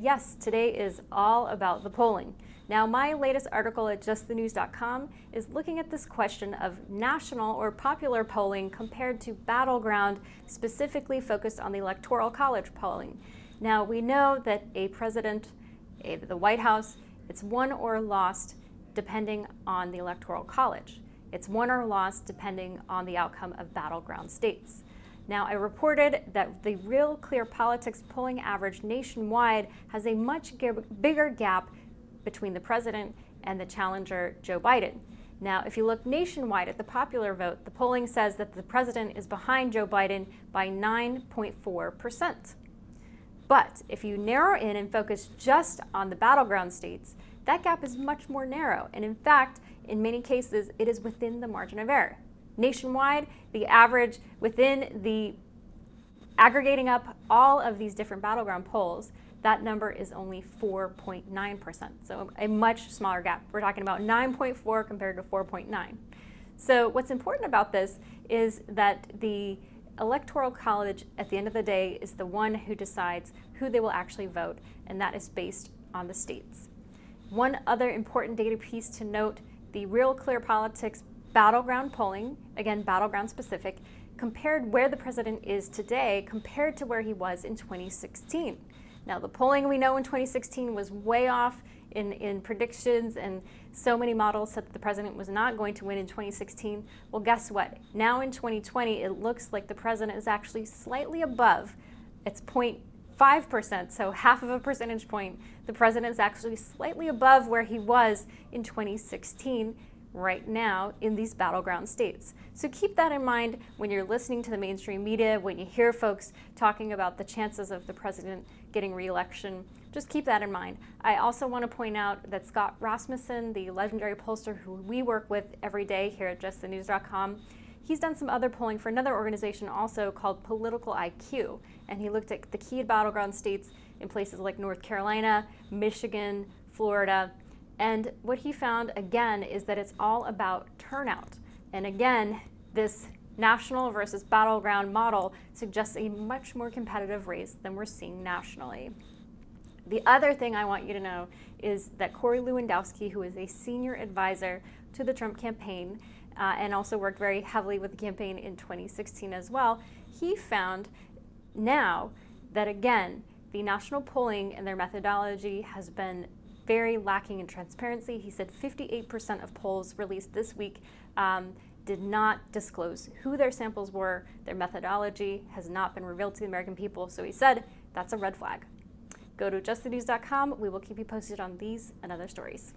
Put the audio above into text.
Yes, today is all about the polling. Now, my latest article at justthenews.com is looking at this question of national or popular polling compared to Battleground, specifically focused on the Electoral College polling. Now, we know that a president, the White House, it's won or lost depending on the Electoral College. It's won or lost depending on the outcome of Battleground states. Now, I reported that the RealClearPolitics polling average nationwide has a much bigger gap between the president and the challenger, Joe Biden. Now, if you look nationwide at the popular vote, the polling says that the president is behind Joe Biden by 9.4%. But if you narrow in and focus just on the battleground states, that gap is much more narrow. And in fact, in many cases, it is within the margin of error. Nationwide, the average within the aggregating up all of these different battleground polls, that number is only 4.9%. So a much smaller gap. We're talking about 9.4 compared to 4.9. So what's important about this is that the Electoral College, at the end of the day, is the one who decides who they will actually vote, and that is based on the states. One other important data piece to note, the RealClearPolitics battleground polling, again, battleground specific, compared where the president is today compared to where he was in 2016. Now, the polling we know in 2016 was way off in predictions, and so many models said that the president was not going to win in 2016. Well, guess what? Now in 2020, it looks like the president is actually slightly above. It's 0.5%, so half of a percentage point. The president is actually slightly above where he was in 2016 right now in these battleground states. So keep that in mind when you're listening to the mainstream media, when you hear folks talking about the chances of the president getting re-election. Just keep that in mind. I also want to point out that Scott Rasmussen, the legendary pollster who we work with every day here at justthenews.com, he's done some other polling for another organization also called Political IQ, and he looked at the key battleground states in places like North Carolina, Michigan, Florida. And what he found, again, is that it's all about turnout. And again, this national versus battleground model suggests a much more competitive race than we're seeing nationally. The other thing I want you to know is that Corey Lewandowski, who is a senior advisor to the Trump campaign and also worked very heavily with the campaign in 2016 as well, he found now that, again, the national polling and their methodology has been very lacking in transparency. He said 58% of polls released this week did not disclose who their samples were. Their methodology has not been revealed to the American people. So he said that's a red flag. Go to justthenews.com. We will keep you posted on these and other stories.